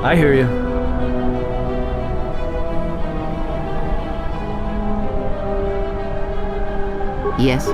I hear you. Yes?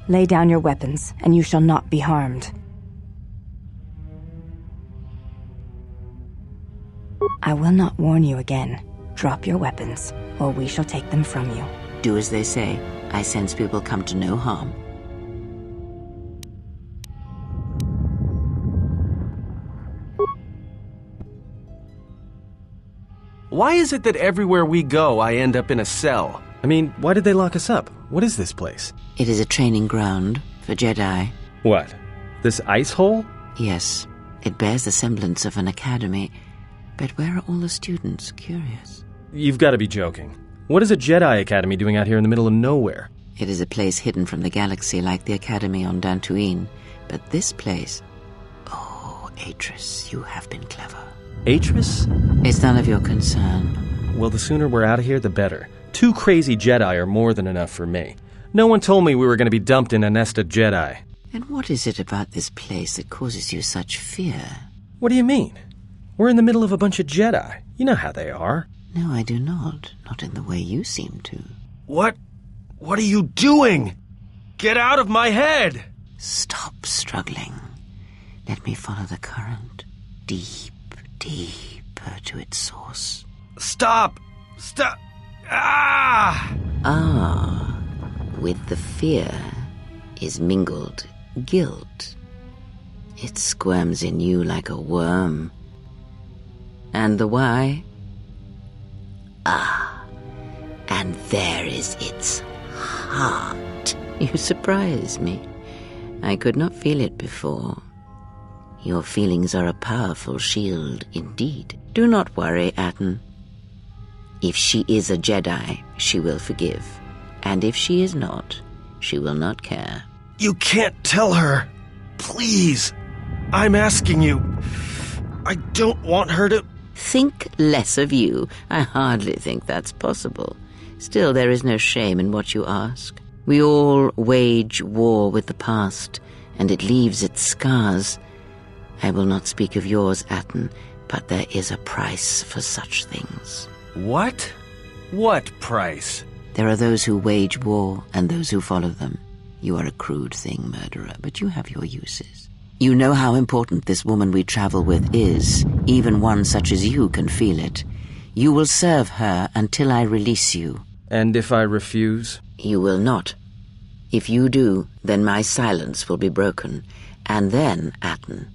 Lay down your weapons, and you shall not be harmed. I will not warn you again. Drop your weapons, or we shall take them from you. Do as they say. I sense we will come to no harm. Why is it that everywhere we go, I end up in a cell? I mean, why did they lock us up? What is this place? It is a training ground for Jedi. What? This ice hole? Yes, it bears the semblance of an academy. But where are all the students? Curious. You've got to be joking. What is a Jedi Academy doing out here in the middle of nowhere? It is a place hidden from the galaxy like the academy on Dantooine. But this place... Oh, Atris, you have been clever. Atris? It's none of your concern. Well, the sooner we're out of here, the better. 2 crazy Jedi are more than enough for me. No one told me we were going to be dumped in a nest of Jedi. And what is it about this place that causes you such fear? What do you mean? We're in the middle of a bunch of Jedi. You know how they are. No, I do not. Not in the way you seem to. What are you doing? Get out of my head! Stop struggling. Let me follow the current. Deep, deeper to its source. Stop! Stop! Ah! Ah, with the fear is mingled guilt. It squirms in you like a worm. And the why? Ah, and there is its heart. You surprise me. I could not feel it before. Your feelings are a powerful shield indeed. Do not worry, Atten. If she is a Jedi, she will forgive. And if she is not, she will not care. You can't tell her. Please. I'm asking you. I don't want her to... Think less of you. I hardly think that's possible. Still, there is no shame in what you ask. We all wage war with the past, and it leaves its scars. I will not speak of yours, Atten, but there is a price for such things. What? What price? There are those who wage war and those who follow them. You are a crude thing, murderer, but you have your uses. You know how important this woman we travel with is. Even one such as you can feel it. You will serve her until I release you. And if I refuse? You will not. If you do, then my silence will be broken. And then, Atten,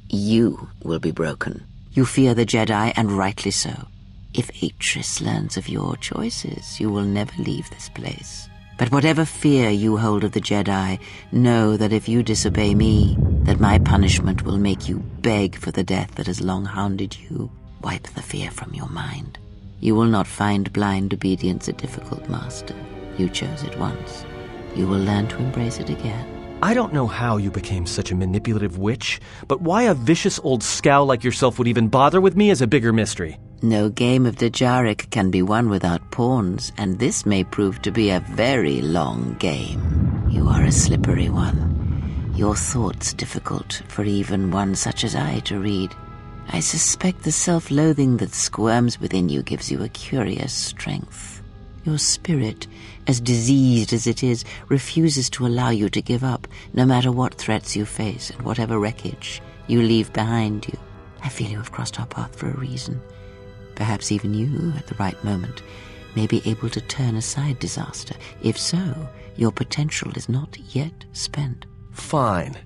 you will be broken. You fear the Jedi, and rightly so. If Atris learns of your choices, you will never leave this place. But whatever fear you hold of the Jedi, know that if you disobey me, that my punishment will make you beg for the death that has long hounded you. Wipe the fear from your mind. You will not find blind obedience a difficult master. You chose it once. You will learn to embrace it again. I don't know how you became such a manipulative witch, but why a vicious old scowl like yourself would even bother with me is a bigger mystery. No game of Djarik can be won without pawns, and this may prove to be a very long game. You are a slippery one. Your thoughts difficult for even one such as I to read. I suspect the self-loathing that squirms within you gives you a curious strength. Your spirit, as diseased as it is, refuses to allow you to give up, no matter what threats you face and whatever wreckage you leave behind you. I feel you have crossed our path for a reason. Perhaps even you, at the right moment, may be able to turn aside disaster. If so, your potential is not yet spent. Fine.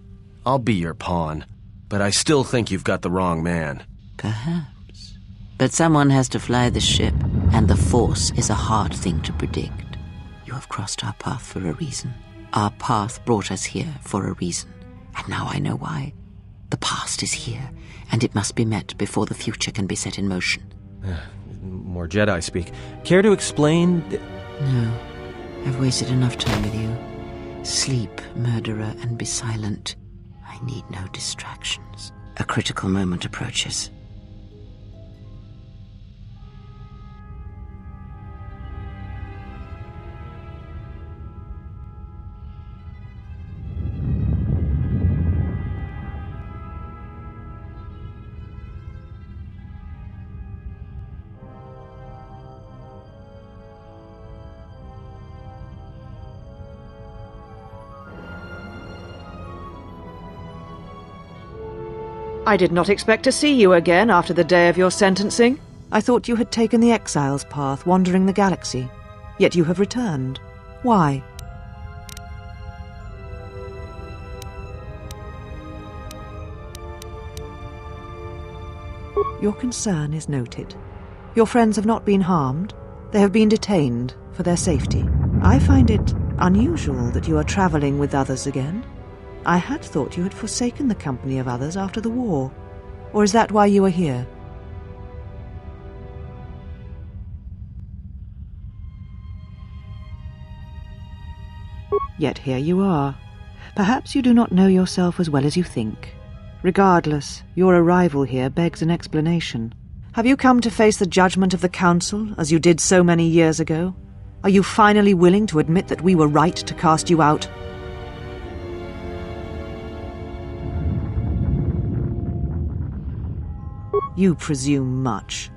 I'll be your pawn. But I still think you've got the wrong man. Perhaps. But someone has to fly the ship, and the Force is a hard thing to predict. You have crossed our path for a reason. Our path brought us here for a reason. And now I know why. The past is here, and it must be met before the future can be set in motion. More Jedi speak. Care to explain? No. I've wasted enough time with you. Sleep, murderer, and be silent. I need no distractions. A critical moment approaches. I did not expect to see you again after the day of your sentencing. I thought you had taken the exile's path, wandering the galaxy. Yet you have returned. Why? Your concern is noted. Your friends have not been harmed. They have been detained for their safety. I find it unusual that you are traveling with others again. I had thought you had forsaken the company of others after the war. Or is that why you are here? Yet here you are. Perhaps you do not know yourself as well as you think. Regardless, your arrival here begs an explanation. Have you come to face the judgment of the Council, as you did so many years ago? Are you finally willing to admit that we were right to cast you out? You presume much.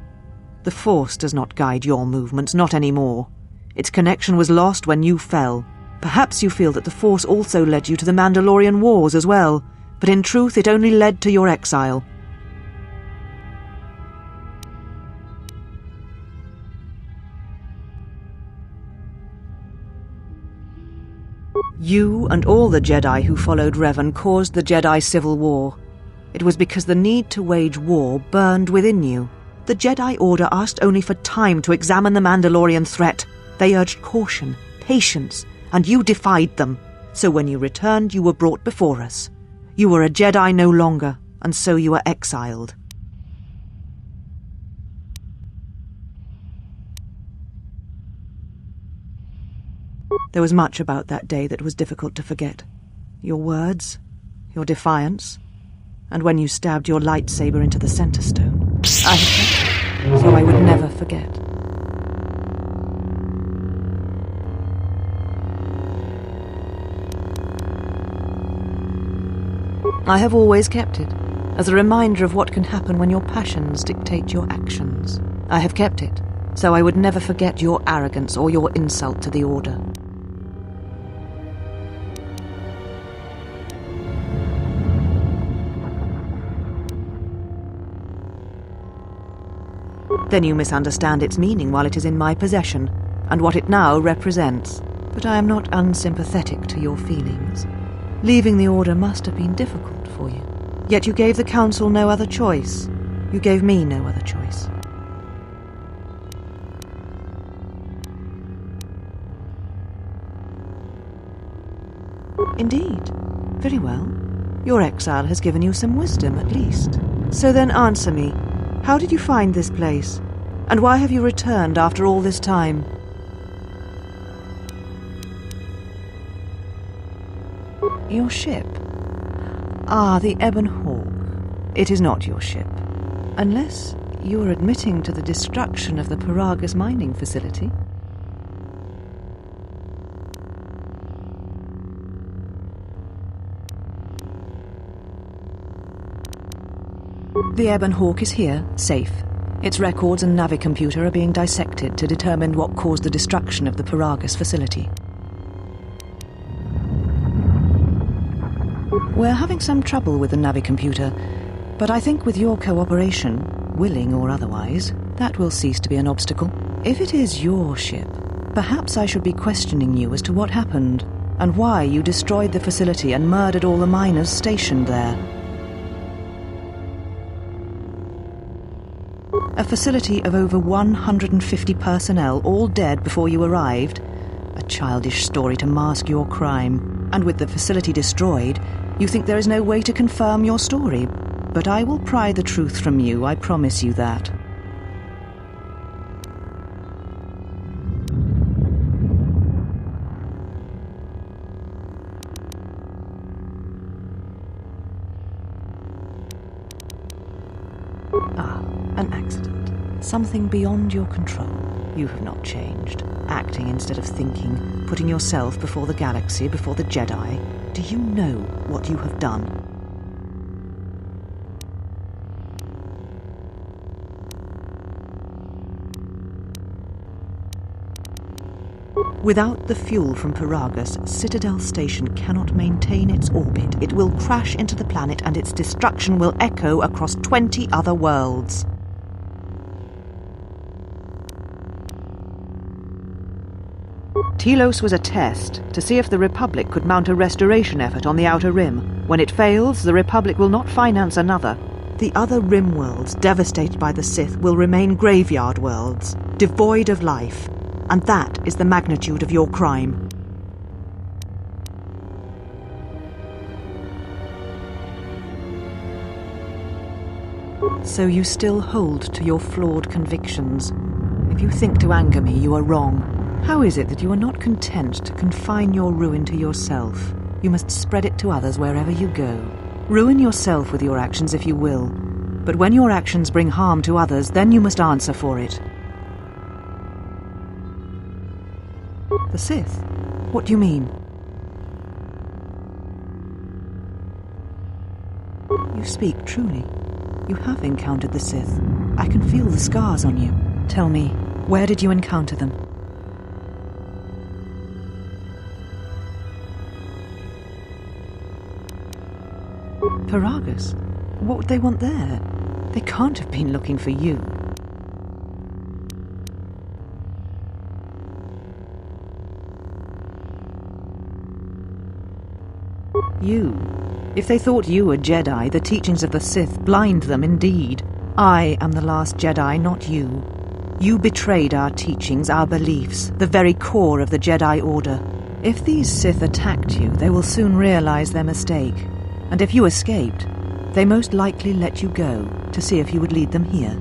The Force does not guide your movements, not anymore. Its connection was lost when you fell. Perhaps you feel that the Force also led you to the Mandalorian Wars as well, but in truth it only led to your exile. You and all the Jedi who followed Revan caused the Jedi Civil War. It was because the need to wage war burned within you. The Jedi Order asked only for time to examine the Mandalorian threat. They urged caution, patience, and you defied them. So when you returned, you were brought before us. You were a Jedi no longer, and so you were exiled. There was much about that day that was difficult to forget. Your words, your defiance, and when you stabbed your lightsaber into the center stone. I had kept it, so I would never forget. I have always kept it, as a reminder of what can happen when your passions dictate your actions. I have kept it, so I would never forget your arrogance or your insult to the Order. Then you misunderstand its meaning while it is in my possession, and what it now represents. But I am not unsympathetic to your feelings. Leaving the Order must have been difficult for you. Yet you gave the Council no other choice. You gave me no other choice. Indeed. Very well. Your exile has given you some wisdom, at least. So then answer me. How did you find this place? And why have you returned after all this time? Your ship? Ah, the Ebon Hawk. It is not your ship. Unless you are admitting to the destruction of the Paragus mining facility. The Ebon Hawk is here, safe. Its records and navicomputer are being dissected to determine what caused the destruction of the Paragus facility. We're having some trouble with the navicomputer, but I think with your cooperation, willing or otherwise, that will cease to be an obstacle. If it is your ship, perhaps I should be questioning you as to what happened, and why you destroyed the facility and murdered all the miners stationed there. A facility of over 150 personnel, all dead before you arrived. A childish story to mask your crime. And with the facility destroyed, you think there is no way to confirm your story. But I will pry the truth from you, I promise you that. An accident. Something beyond your control. You have not changed. Acting instead of thinking, putting yourself before the galaxy, before the Jedi. Do you know what you have done? Without the fuel from Paragus, Citadel Station cannot maintain its orbit. It will crash into the planet and its destruction will echo across 20 other worlds. Telos was a test to see if the Republic could mount a restoration effort on the Outer Rim. When it fails, the Republic will not finance another. The other Rim worlds, devastated by the Sith, will remain graveyard worlds, devoid of life. And that is the magnitude of your crime. So you still hold to your flawed convictions. If you think to anger me, you are wrong. How is it that you are not content to confine your ruin to yourself? You must spread it to others wherever you go. Ruin yourself with your actions if you will. But when your actions bring harm to others, then you must answer for it. The Sith? What do you mean? You speak truly. You have encountered the Sith. I can feel the scars on you. Tell me, where did you encounter them? Paragus? What would they want there? They can't have been looking for you. You. If they thought you were Jedi, the teachings of the Sith blind them indeed. I am the last Jedi, not you. You betrayed our teachings, our beliefs, the very core of the Jedi Order. If these Sith attacked you, they will soon realize their mistake. And if you escaped, they most likely let you go to see if you would lead them here.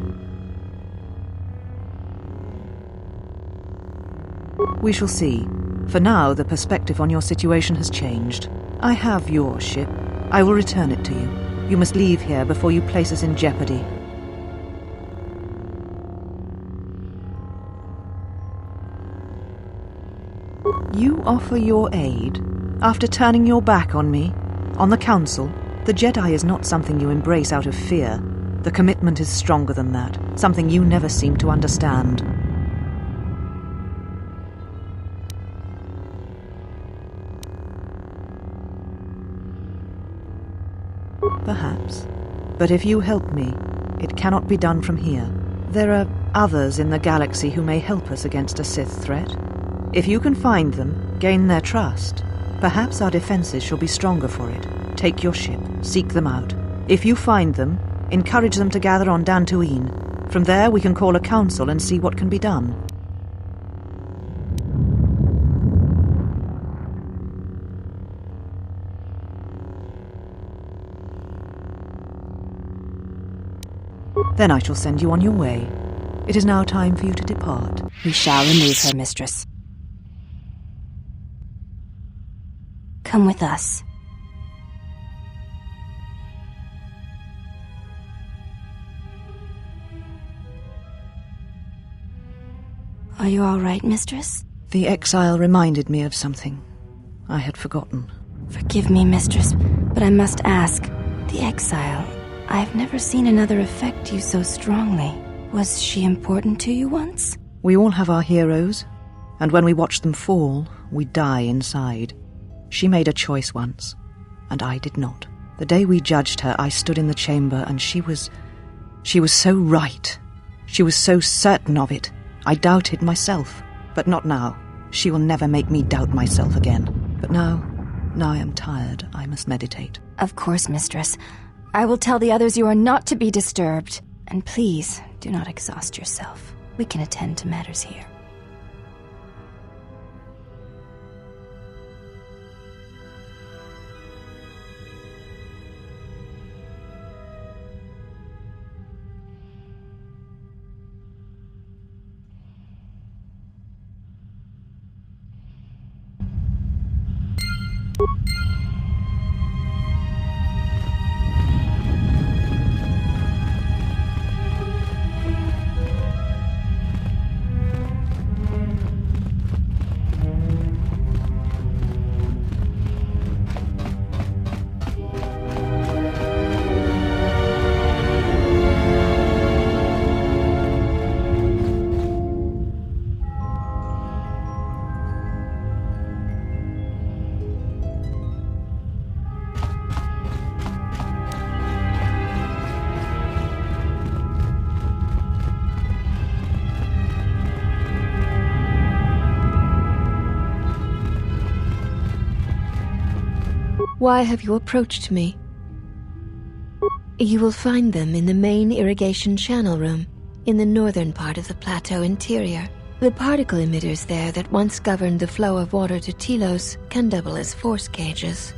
We shall see. For now, the perspective on your situation has changed. I have your ship. I will return it to you. You must leave here before you place us in jeopardy. You offer your aid after turning your back on me? On the Council? The Jedi is not something you embrace out of fear. The commitment is stronger than that, something you never seem to understand. Perhaps. But if you help me, it cannot be done from here. There are others in the galaxy who may help us against a Sith threat. If you can find them, gain their trust, perhaps our defenses shall be stronger for it. Take your ship, seek them out. If you find them, encourage them to gather on Dantooine. From there we can call a council and see what can be done. Then I shall send you on your way. It is now time for you to depart. We shall remove her, mistress. Come with us. Are you all right, mistress? The exile reminded me of something I had forgotten. Forgive me, mistress, but I must ask. The exile. I've never seen another affect you so strongly. Was she important to you once? We all have our heroes, and when we watch them fall, we die inside. She made a choice once, and I did not. The day we judged her, I stood in the chamber, and she was so right. She was so certain of it. I doubted myself, but not now. She will never make me doubt myself again. But now I am tired. I must meditate. Of course, mistress. I will tell the others you are not to be disturbed. And please, do not exhaust yourself. We can attend to matters here. Why have you approached me? You will find them in the main irrigation channel room, in the northern part of the plateau interior. The particle emitters there that once governed the flow of water to Telos can double as force cages.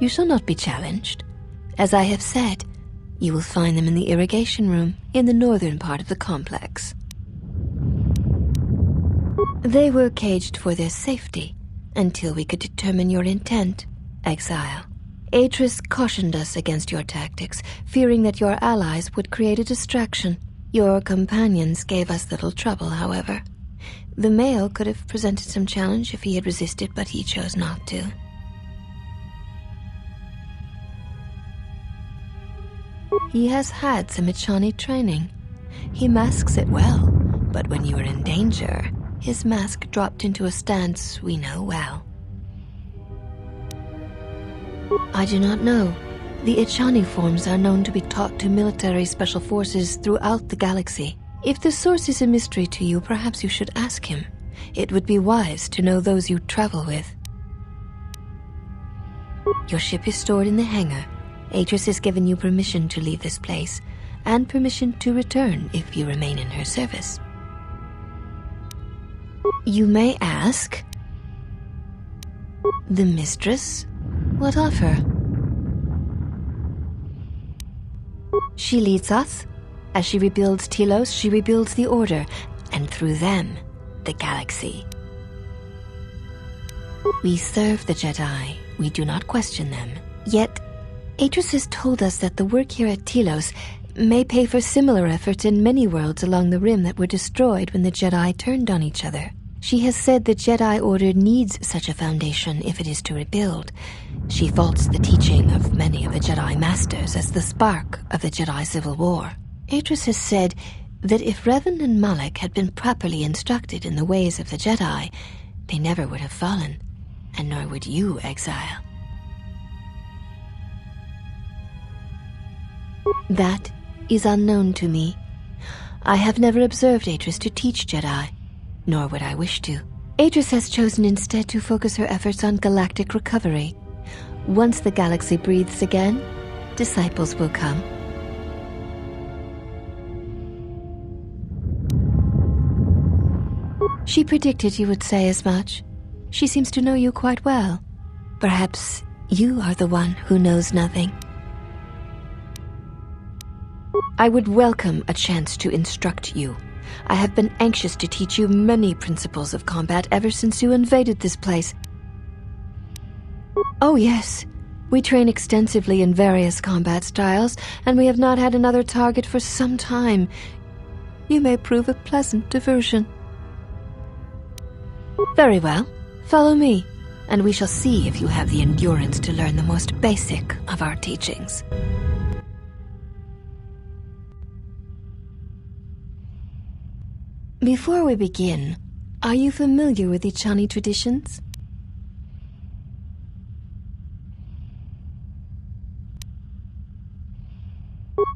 You shall not be challenged. As I have said, you will find them in the irrigation room, in the northern part of the complex. They were caged for their safety, until we could determine your intent, exile. Atris cautioned us against your tactics, fearing that your allies would create a distraction. Your companions gave us little trouble, however. The male could have presented some challenge if he had resisted, but he chose not to. He has had some Echani training. He masks it well, but when you are in danger, his mask dropped into a stance we know well. I do not know. The Echani forms are known to be taught to military special forces throughout the galaxy. If the source is a mystery to you, perhaps you should ask him. It would be wise to know those you travel with. Your ship is stored in the hangar. Atris has given you permission to leave this place, and permission to return if you remain in her service. You may ask, the mistress? What of her? She leads us. As she rebuilds Telos, she rebuilds the Order, and through them, the galaxy. We serve the Jedi. We do not question them. Yet, Atris has told us that the work here at Telos may pay for similar efforts in many worlds along the Rim that were destroyed when the Jedi turned on each other. She has said the Jedi Order needs such a foundation if it is to rebuild. She faults the teaching of many of the Jedi Masters as the spark of the Jedi Civil War. Atris has said that if Revan and Malak had been properly instructed in the ways of the Jedi, they never would have fallen, and nor would you, exile. That is unknown to me. I have never observed Atris to teach Jedi, nor would I wish to. Atris has chosen instead to focus her efforts on galactic recovery. Once the galaxy breathes again, disciples will come. She predicted you would say as much. She seems to know you quite well. Perhaps you are the one who knows nothing. I would welcome a chance to instruct you. I have been anxious to teach you many principles of combat ever since you invaded this place. Oh yes, we train extensively in various combat styles, and we have not had another target for some time. You may prove a pleasant diversion. Very well, follow me, and we shall see if you have the endurance to learn the most basic of our teachings. Before we begin, are you familiar with Echani traditions?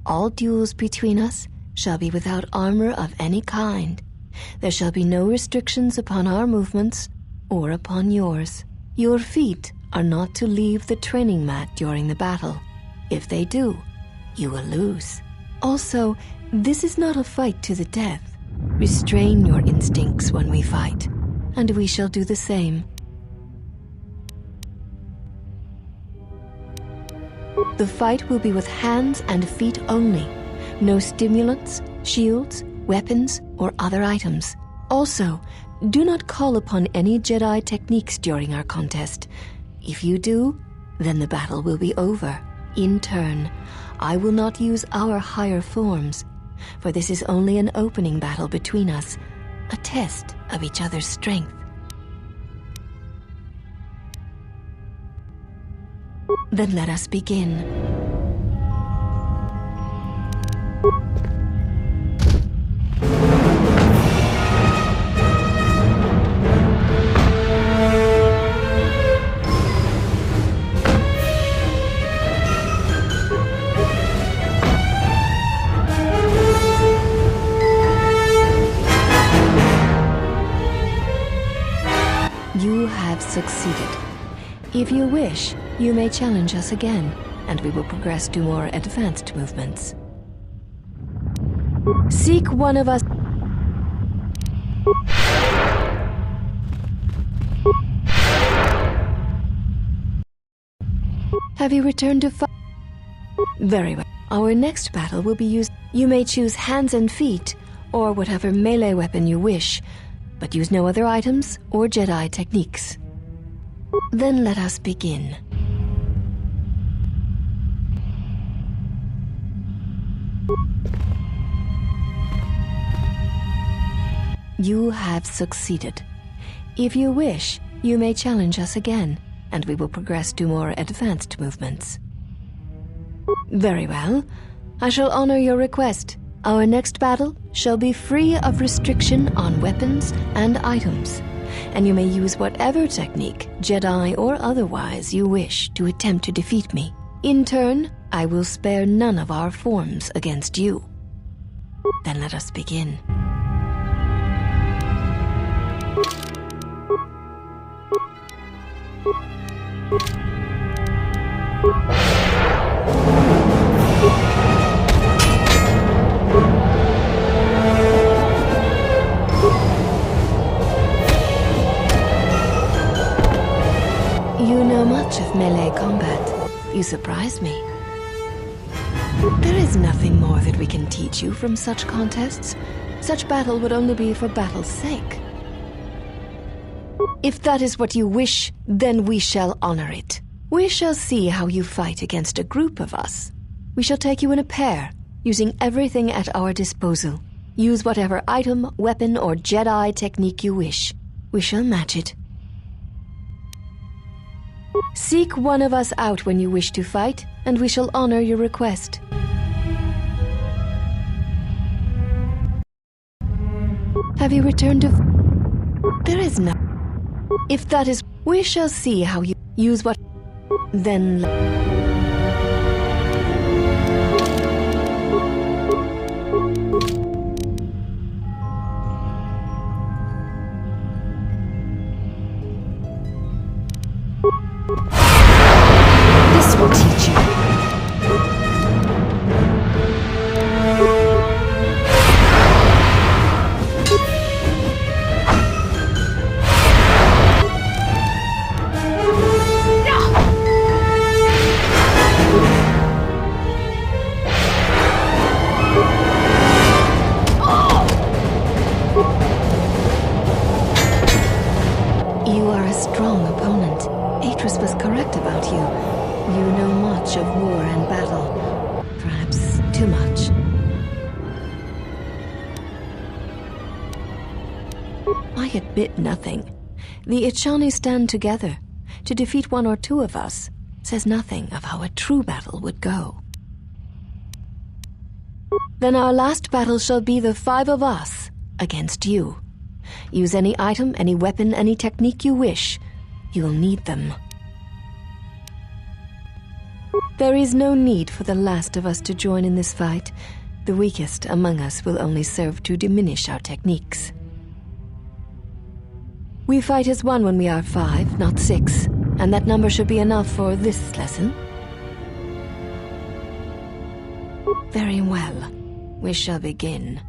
All duels between us shall be without armor of any kind. There shall be no restrictions upon our movements or upon yours. Your feet are not to leave the training mat during the battle. If they do, you will lose. Also, this is not a fight to the death. Restrain your instincts when we fight, and we shall do the same. The fight will be with hands and feet only. No stimulants, shields, weapons, or other items. Also, do not call upon any Jedi techniques during our contest. If you do, then the battle will be over. In turn, I will not use our higher forms, for this is only an opening battle between us, a test of each other's strength. Then let us begin. You have succeeded. If you wish, you may challenge us again, and we will progress to more advanced movements. Seek one of us. Have you returned to fight? Very well. Our next battle will be used. You may choose hands and feet, or whatever melee weapon you wish, but use no other items or Jedi techniques. Then let us begin. You have succeeded. If you wish, you may challenge us again, and we will progress to more advanced movements. Very well. I shall honor your request. Our next battle shall be free of restriction on weapons and items, and you may use whatever technique, Jedi or otherwise, you wish to attempt to defeat me. In turn, I will spare none of our forms against you. Then let us begin. You know much of melee combat. You surprise me. There is nothing more that we can teach you from such contests. Such battle would only be for battle's sake. If that is what you wish, then we shall honor it. We shall see how you fight against a group of us. We shall take you in a pair, using everything at our disposal. Use whatever item, weapon, or Jedi technique you wish. We shall match it. Seek one of us out when you wish to fight, and we shall honor your request. Have you returned to... There is no... If that is... We shall see how you use what... Then... This will teach you. You are a strong opponent. Atris was correct about you. You know much of war and battle. Perhaps too much. I admit nothing. The Echani stand together. To defeat one or two of us says nothing of how a true battle would go. Then our last battle shall be the 5 of us against you. Use any item, any weapon, any technique you wish. You will need them. There is no need for the last of us to join in this fight. The weakest among us will only serve to diminish our techniques. We fight as one when we are 5, not 6, and that number should be enough for this lesson. Very well. We shall begin.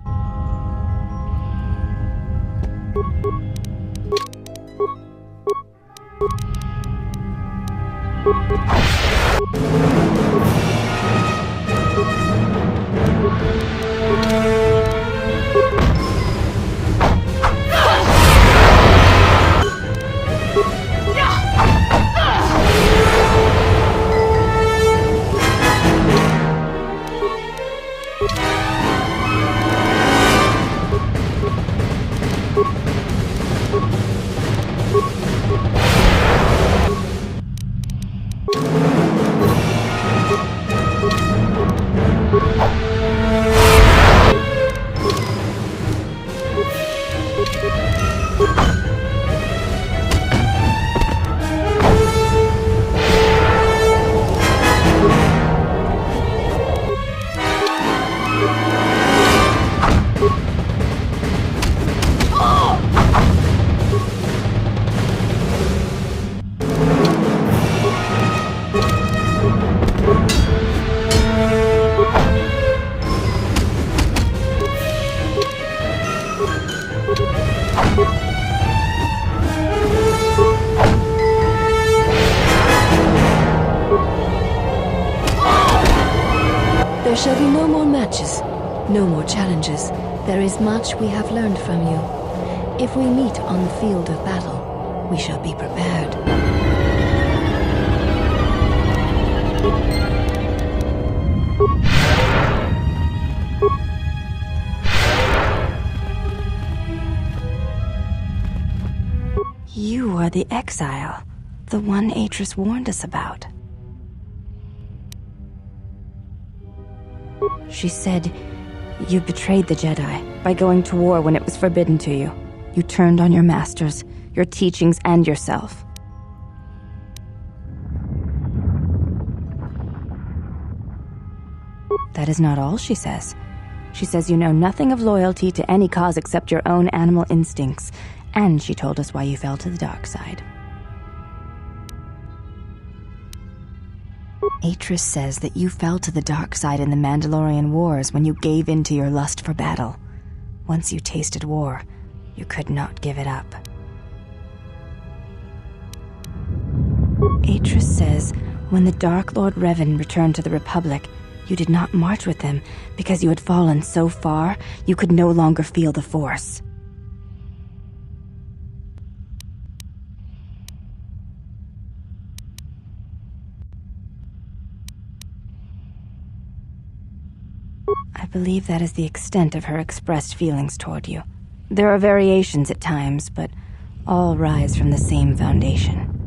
There shall be no more matches, no more challenges. There is much we have learned from you. If we meet on the field of battle, we shall be prepared. You are the exile, the one Atris warned us about. She said, you betrayed the Jedi by going to war when it was forbidden to you. You turned on your masters, your teachings, and yourself. That is not all she says. She says you know nothing of loyalty to any cause except your own animal instincts, and she told us why you fell to the dark side. Atris says that you fell to the dark side in the Mandalorian Wars when you gave in to your lust for battle. Once you tasted war, you could not give it up. Atris says when the Dark Lord Revan returned to the Republic, you did not march with them because you had fallen so far you could no longer feel the Force. I believe that is the extent of her expressed feelings toward you. There are variations at times, but all rise from the same foundation.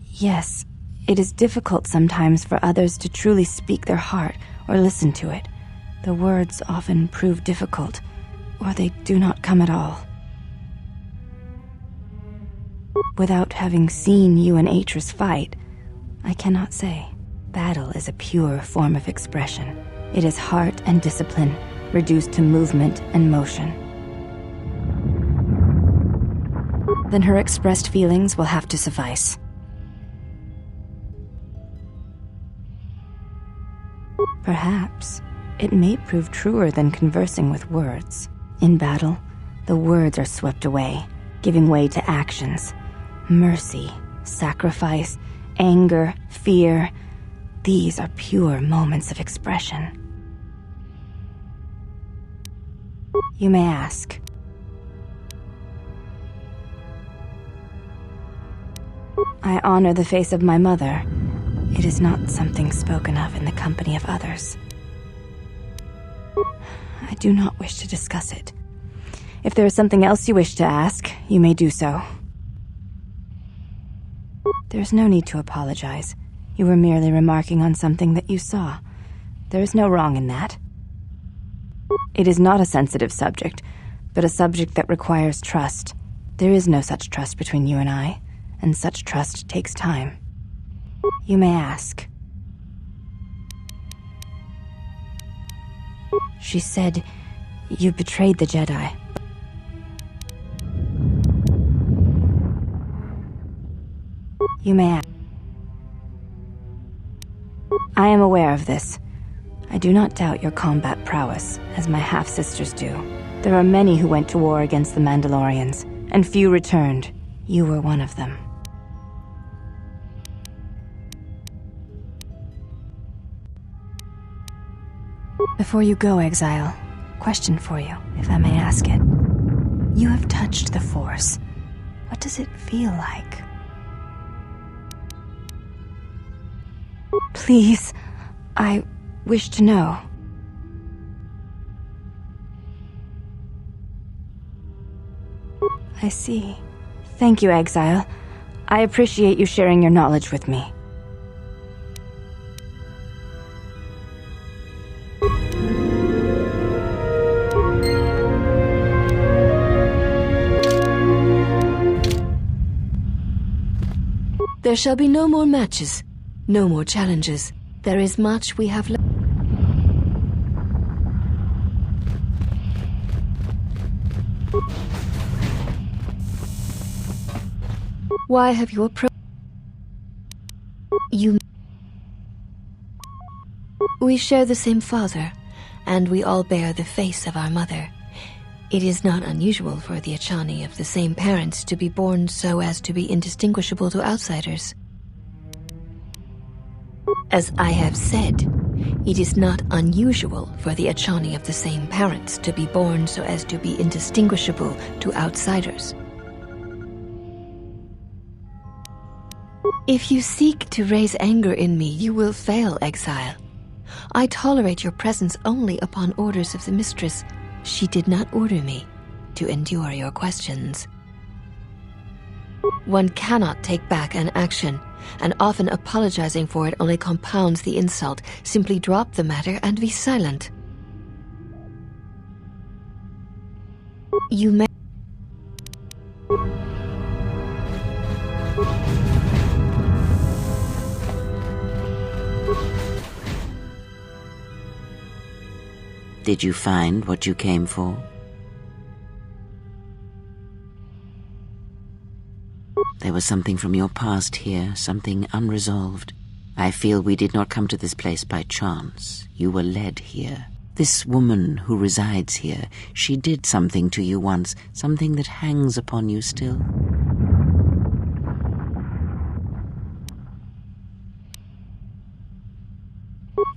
Yes, it is difficult sometimes for others to truly speak their heart or listen to it. The words often prove difficult, or they do not come at all. Without having seen you and Atris fight, I cannot say. Battle is a pure form of expression. It is heart and discipline, reduced to movement and motion. Then her expressed feelings will have to suffice. Perhaps it may prove truer than conversing with words. In battle, the words are swept away, giving way to actions. Mercy, sacrifice, anger, fear. These are pure moments of expression. You may ask. I honor the face of my mother. It is not something spoken of in the company of others. I do not wish to discuss it. If there is something else you wish to ask, you may do so. There's no need to apologize. You were merely remarking on something that you saw. There is no wrong in that. It is not a sensitive subject, but a subject that requires trust. There is no such trust between you and I, and such trust takes time. You may ask. She said you betrayed the Jedi. You may ask. I am aware of this. I do not doubt your combat prowess, as my half-sisters do. There are many who went to war against the Mandalorians, and few returned. You were one of them. Before you go, Exile, question for you, if I may ask it. You have touched the Force. What does it feel like? Please, I wish to know. I see. Thank you, Exile. I appreciate you sharing your knowledge with me. There shall be no more matches, no more challenges. There is much we have learned. Why have you approached? We share the same father, and we all bear the face of our mother. It is not unusual for the Achani of the same parents to be born so as to be indistinguishable to outsiders. As I have said, it is not unusual for the Achani of the same parents to be born so as to be indistinguishable to outsiders. If you seek to raise anger in me, you will fail, Exile. I tolerate your presence only upon orders of the mistress. She did not order me to endure your questions. One cannot take back an action, and often apologizing for it only compounds the insult. Simply drop the matter and be silent. You may... Did you find what you came for? There was something from your past here, something unresolved. I feel we did not come to this place by chance. You were led here. This woman who resides here, she did something to you once, something that hangs upon you still.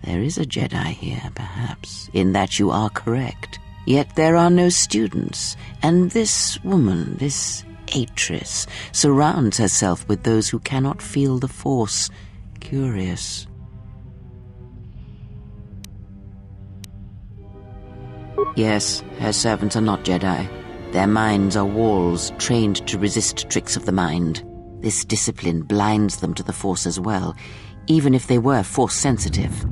There is a Jedi here, perhaps, in that you are correct. Yet there are no students, and this woman, this Atris, surrounds herself with those who cannot feel the Force. Curious. Yes, her servants are not Jedi. Their minds are walls trained to resist tricks of the mind. This discipline blinds them to the Force as well, even if they were Force-sensitive.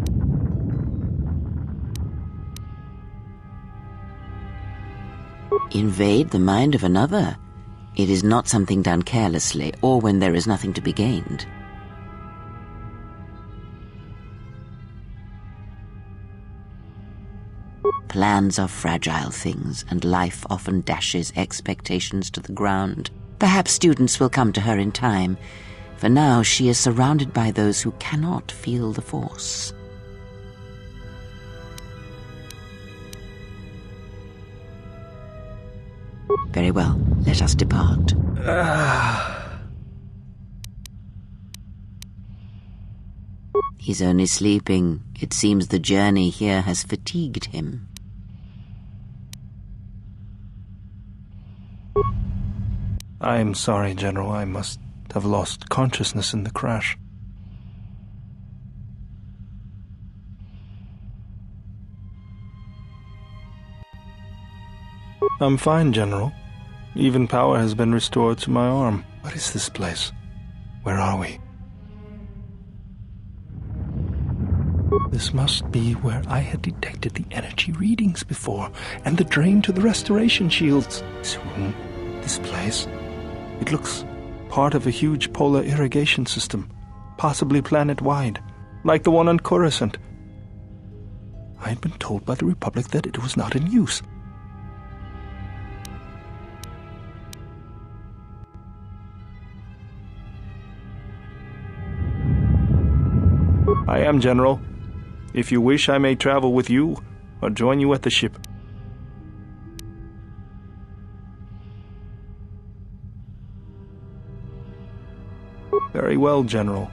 Invade the mind of another? It is not something done carelessly, or when there is nothing to be gained. Plans are fragile things, and life often dashes expectations to the ground. Perhaps students will come to her in time. For now, she is surrounded by those who cannot feel the Force. Very well, let us depart. He's only sleeping. It seems the journey here has fatigued him. I'm sorry, General. I must have lost consciousness in the crash. I'm fine, General. Even power has been restored to my arm. What is this place? Where are we? This must be where I had detected the energy readings before, and the drain to the restoration shields. This place. It looks part of a huge polar irrigation system, possibly planet-wide, like the one on Coruscant. I had been told by the Republic that it was not in use. I am, General. If you wish, I may travel with you, or join you at the ship. Very well, General.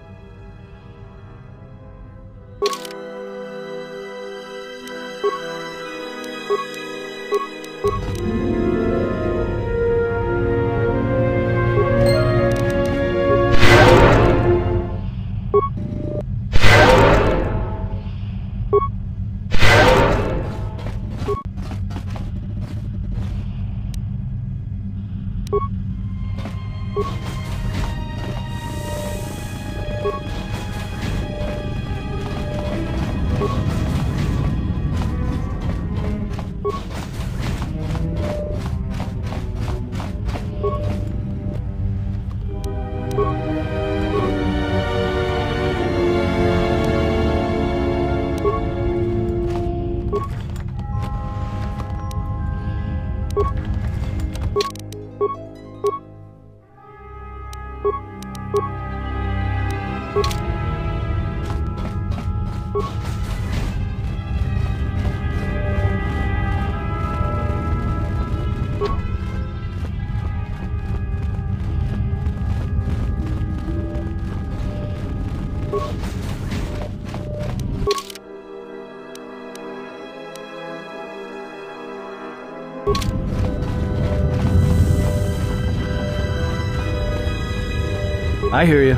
I hear you.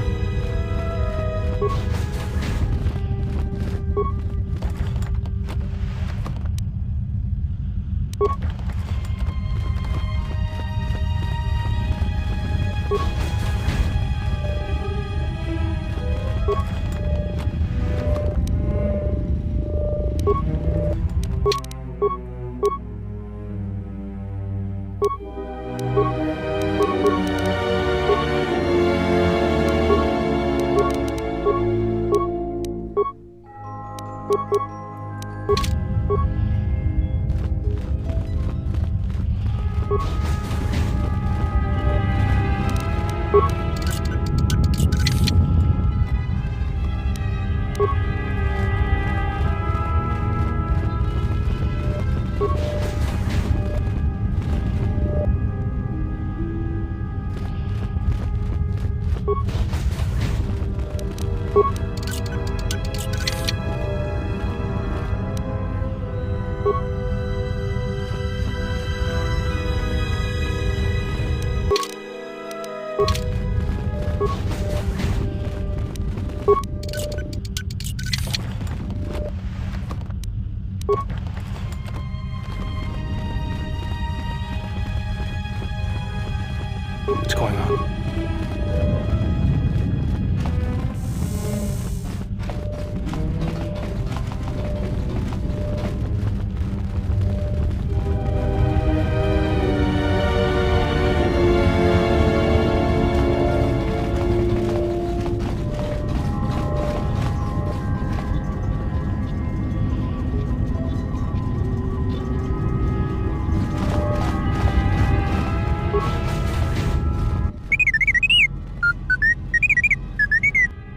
What's going on?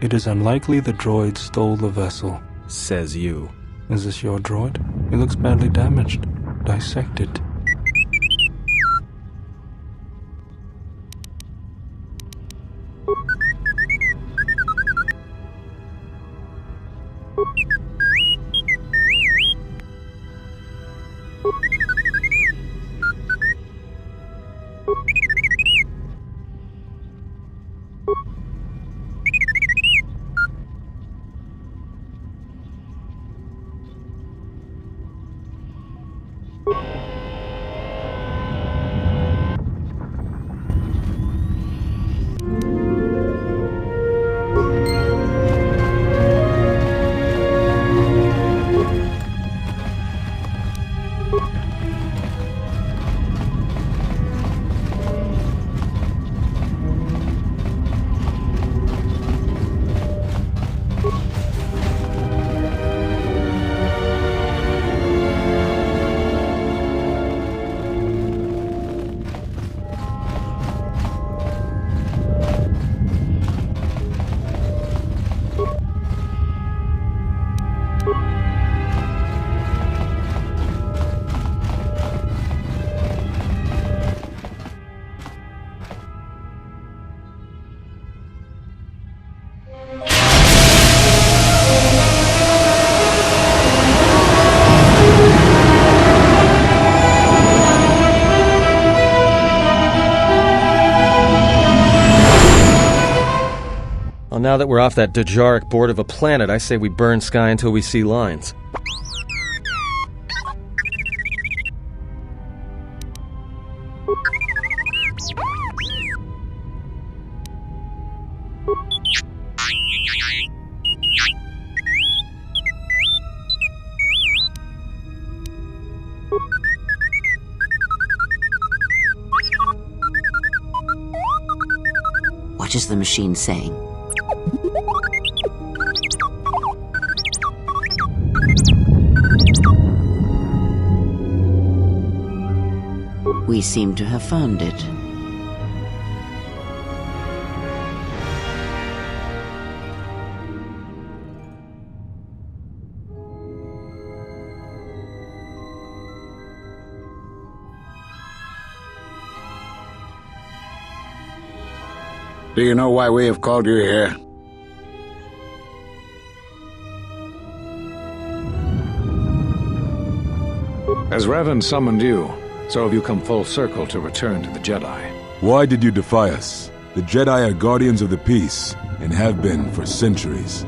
It is unlikely the droid stole the vessel. Says you. Is this your droid? It looks badly damaged. Dissected. Well, now that we're off that Dejaric board of a planet, I say we burn sky until we see lines. What is the machine saying? We seem to have found it. Do you know why we have called you here? As Revan summoned you, so have you come full circle to return to the Jedi. Why did you defy us? The Jedi are guardians of the peace, and have been for centuries.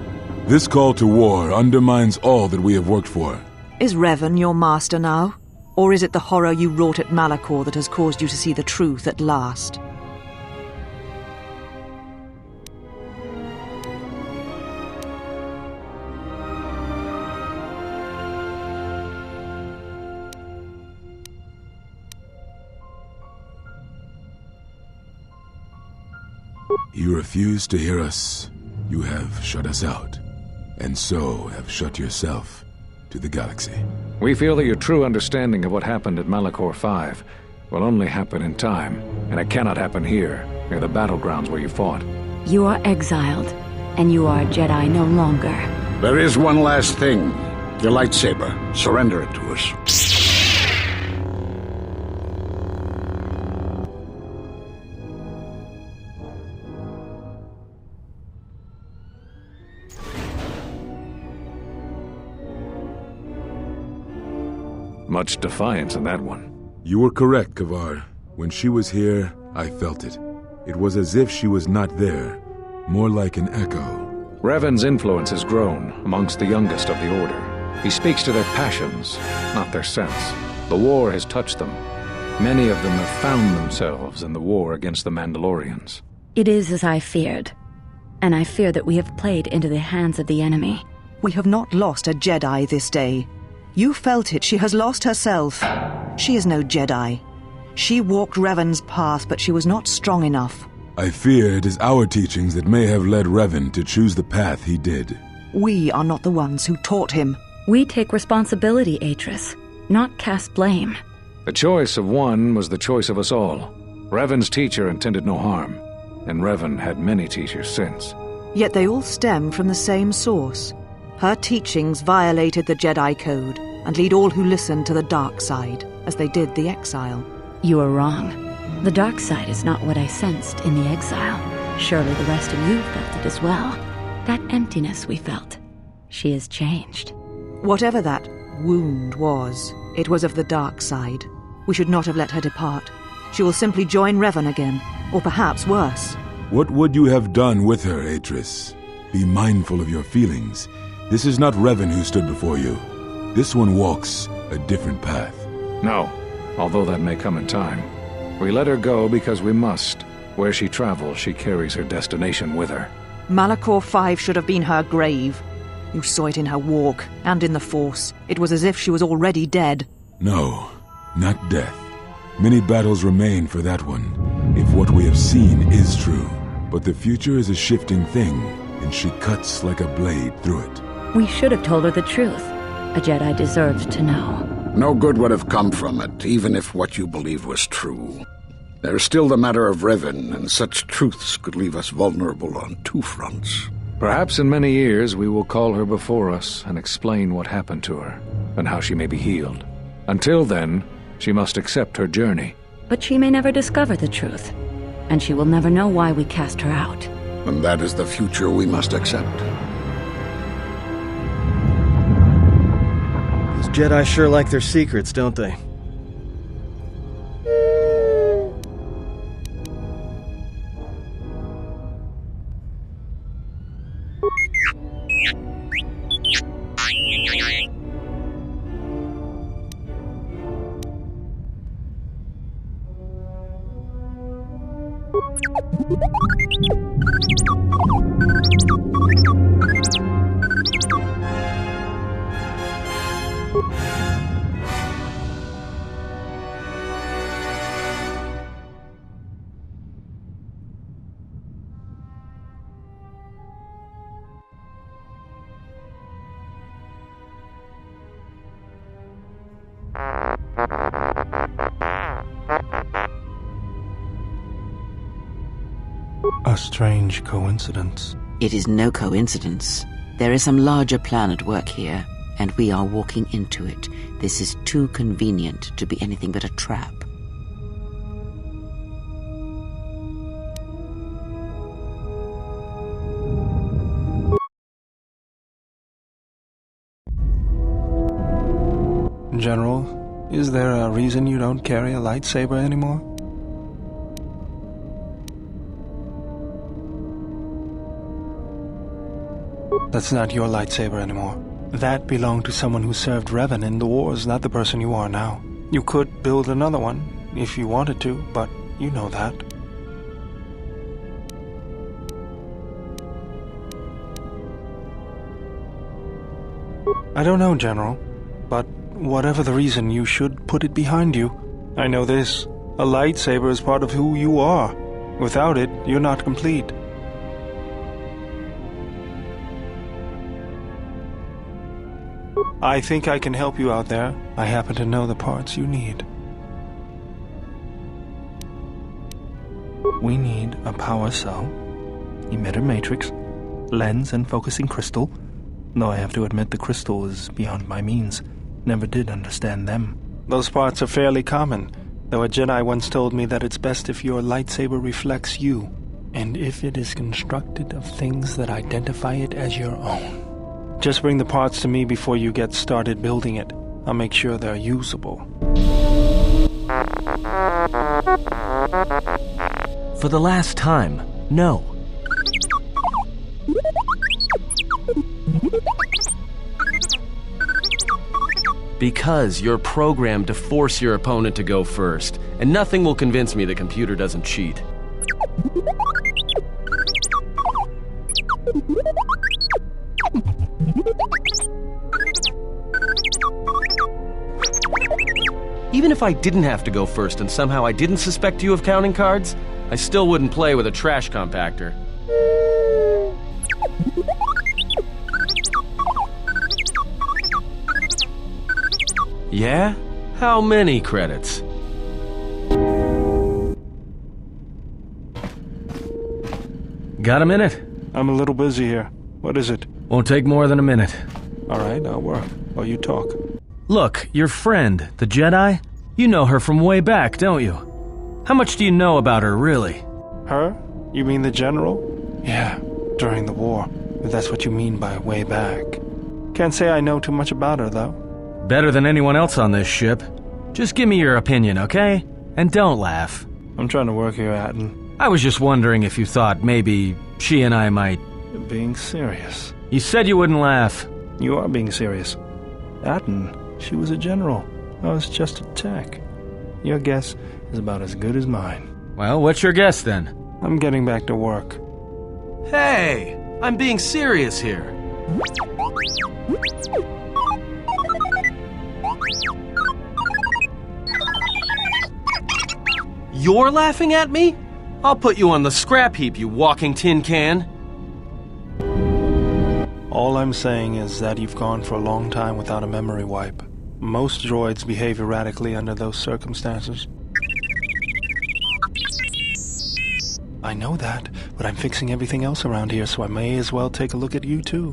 This call to war undermines all that we have worked for. Is Revan your master now? Or is it the horror you wrought at Malachor that has caused you to see the truth at last? You refuse to hear us. You have shut us out, and so have shut yourself to the galaxy. We feel that your true understanding of what happened at Malachor 5 will only happen in time, and it cannot happen here, near the battlegrounds where you fought. You are exiled, and you are Jedi no longer. There is one last thing. Your lightsaber. Surrender it to us. Much defiance in that one. You were correct, Kavar. When she was here, I felt it. It was as if she was not there, more like an echo. Revan's influence has grown amongst the youngest of the Order. He speaks to their passions, not their sense. The war has touched them. Many of them have found themselves in the war against the Mandalorians. It is as I feared, and I fear that we have played into the hands of the enemy. We have not lost a Jedi this day. You felt it. She has lost herself. She is no Jedi. She walked Revan's path, but she was not strong enough. I fear it is our teachings that may have led Revan to choose the path he did. We are not the ones who taught him. We take responsibility, Atris, not cast blame. The choice of one was the choice of us all. Revan's teacher intended no harm, and Revan had many teachers since. Yet they all stem from the same source. Her teachings violated the Jedi Code and lead all who listen to the dark side, as they did the exile. You are wrong. The dark side is not what I sensed in the exile. Surely the rest of you felt it as well. That emptiness we felt. She has changed. Whatever that wound was, it was of the dark side. We should not have let her depart. She will simply join Revan again, or perhaps worse. What would you have done with her, Atris? Be mindful of your feelings. This is not Revan who stood before you. This one walks a different path. No, although that may come in time. We let her go because we must. Where she travels, she carries her destination with her. Malachor 5 should have been her grave. You saw it in her walk, and in the Force. It was as if she was already dead. No, not death. Many battles remain for that one, if what we have seen is true. But the future is a shifting thing, and she cuts like a blade through it. We should have told her the truth. A Jedi deserved to know. No good would have come from it, even if what you believed was true. There is still the matter of Revan, and such truths could leave us vulnerable on two fronts. Perhaps in many years we will call her before us and explain what happened to her, and how she may be healed. Until then, she must accept her journey. But she may never discover the truth, and she will never know why we cast her out. And that is the future we must accept. These Jedi sure like their secrets, don't they? A strange coincidence. It is no coincidence. There is some larger plan at work here, and we are walking into it. This is too convenient to be anything but a trap. General, is there a reason you don't carry a lightsaber anymore? That's not your lightsaber anymore. That belonged to someone who served Revan in the wars, not the person you are now. You could build another one, if you wanted to, but you know that. I don't know, General, but whatever the reason, you should put it behind you. I know this. A lightsaber is part of who you are. Without it, you're not complete. I think I can help you out there. I happen to know the parts you need. We need a power cell, emitter matrix, lens and focusing crystal. Though I have to admit the crystal is beyond my means. Never did understand them. Those parts are fairly common, though a Jedi once told me that it's best if your lightsaber reflects you, and if it is constructed of things that identify it as your own. Just bring the parts to me before you get started building it. I'll make sure they're usable. For the last time, no. Because you're programmed to force your opponent to go first, and nothing will convince me the computer doesn't cheat. Even if I didn't have to go first and somehow I didn't suspect you of counting cards, I still wouldn't play with a trash compactor. Yeah? How many credits? Got a minute? I'm a little busy here. What is it? Won't take more than a minute. All right, I'll work while you talk. Look, your friend, the Jedi, you know her from way back, don't you? How much do you know about her, really? Her? You mean the General? Yeah, during the war. If that's what you mean by way back. Can't say I know too much about her, though. Better than anyone else on this ship. Just give me your opinion, okay? And don't laugh. I'm trying to work here, Atten. I was just wondering if you thought maybe she and I might... You're being serious. You said you wouldn't laugh. You are being serious. Atten, she was a general. I was just a tech. Your guess is about as good as mine. Well, what's your guess then? I'm getting back to work. Hey! I'm being serious here. You're laughing at me? I'll put you on the scrap heap, you walking tin can. All I'm saying is that you've gone for a long time without a memory wipe. Most droids behave erratically under those circumstances. I know that, but I'm fixing everything else around here, so I may as well take a look at you too.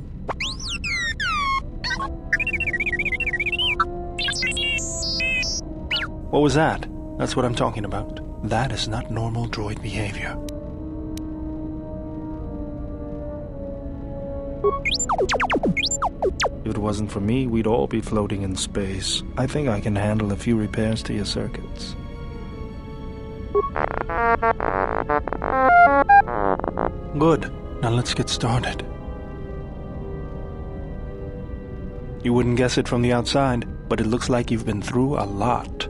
What was that? That's what I'm talking about. That is not normal droid behavior. If it wasn't for me, we'd all be floating in space. I think I can handle a few repairs to your circuits. Good. Now let's get started. You wouldn't guess it from the outside, but it looks like you've been through a lot.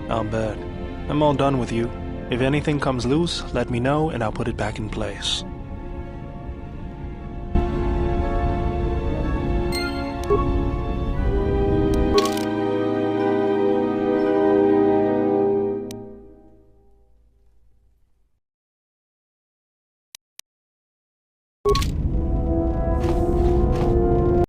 I'll bet. I'm all done with you. If anything comes loose, let me know and I'll put it back in place. You